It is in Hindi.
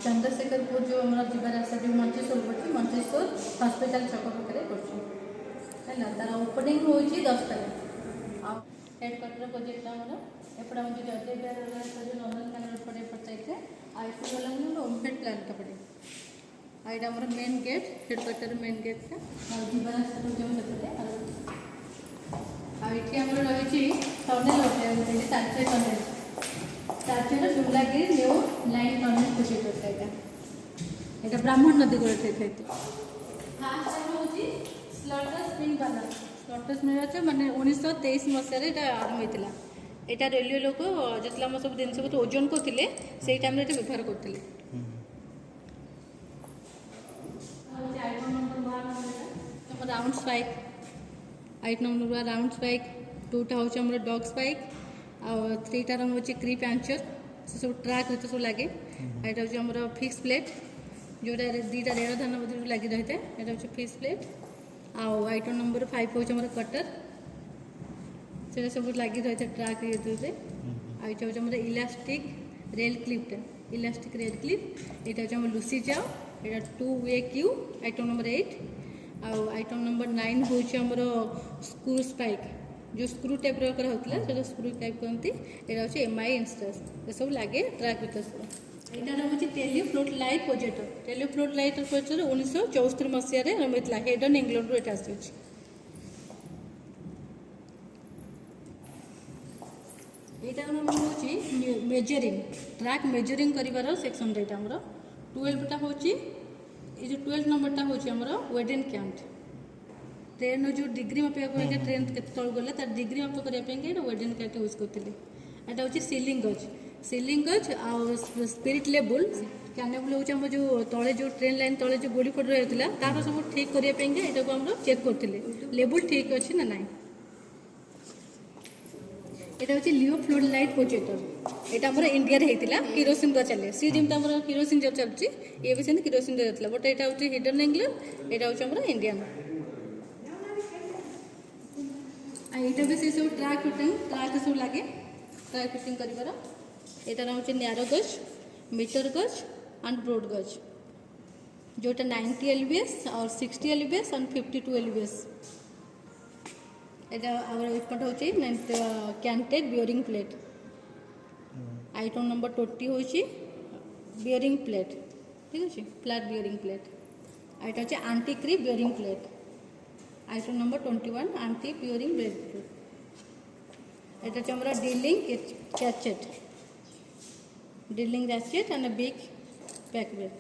चंद्रशेखरपुर जो हमारा जीवा रास्ता जो मंचेश्वर पड़ी मंचेश्वर हॉस्पिटल छक पाखे है तार ओपनिंग हो 10 तारीख आ हेडक्वार्टर प्रोजेक्ट एपटे जो जदय बिहार जो नंदनकानन पड़े पड़ते आई गला ओमफेड प्लांट पड़े आईटा हमारा main gate headquarter main gate जीवा रास्ता जो आईटी आम रही टनेल तारचे टनेल तारचेर डुमलागिरी न्यू लाइन टनेल प्रोजेक्ट यहाँ ब्राह्मण नदी को फास्ट हूँ स्लटर स्प्रिंग बाला स्लटर स्प्रिंग मानने 1923 मसीह आरंभ होता यहाँ रेलवे लोक जो आम सब जिन ओजन करते से टाइम व्यवहार करते round spike 8 number round spike 2टा हूँ डग स्पाइक आ 3टा रंग हूँ क्रीप आंचर से सब ट्राक होते सब लगे यहाँ हूँ फिक्स प्लेट जोटा 2टा रेल धान मध्य लगी रही है यहाँ हूँ फिक्स प्लेट आइटम नंबर 5 हूँ कटर से सब लगी रही है ट्राक ये आइटा हूँ elastic rail clip elastic rail clip यहाँ हूँ लुसी जाओ यहाँ 2 Q item number 8 item number 9 हूँ स्क्रू स्पाइक जो स्क्रू टाइप होता है स्क्रू टाइप कहते यहाँ हूँ एमआई इंस्टास ये सब लगे ट्राक भर सब यहाँ हूँ टेलीफ्लोट लाइट प्रोजेक्टर टेलीफ्लोट लाइट प्रोजेक्टर 1964 मसीह आरंभ होता हेडन इंग्लैंड रू आसूँ यहाँ हूँ मेजरिंग ट्राक मेजरिंग कर सेक्शन यहाँ 12टा हूँ ये जो 12 नंबरटा हूँ वेडिंग कैंट ट्रेन जो डिग्री मापिया ट्रेन के तल गला तार डिग्री माप करने वेडिंग कैंट यूज करते यहाँ हूँ सीलिंग गज आ स्पिरिट लेवल कैनेबल हूँ जो तले जो ट्रेन लाइन तले जो गोड़ी फट रही है तार सब ठीक करने यहाँ को हम चेक करते लेवल ठीक अच्छे ना ना यहाँ हूँ लियो फ्लोट लाइट प्रोजेक्टर यहाँ आम इंडिया होता किरोसिन चले सी जमी किरोसिन जब चलती ये भी सेमती किरोसिन चलता बट यहाँ हूँ हिडन इंग्लैंड यहाँ हूँ इंडियन यहाँ भी से सब ट्राक सब लगे ट्राक फिटिंग कर यहाँ हूँ नैरो गज मीटर गज एंड ब्रॉड गज जोटा 90 LBS और 60 LBS और 52 LBS एपट हूँ canted bearing plate item number 20 हूँ बियरिंग प्लेट ठीक अच्छे फ्लैट बियरिंग प्लेट आइटा हूँ anti creep bearing plate item number 21 anti bearing plate यहाँ हमारा dealing ratchet and big pack bread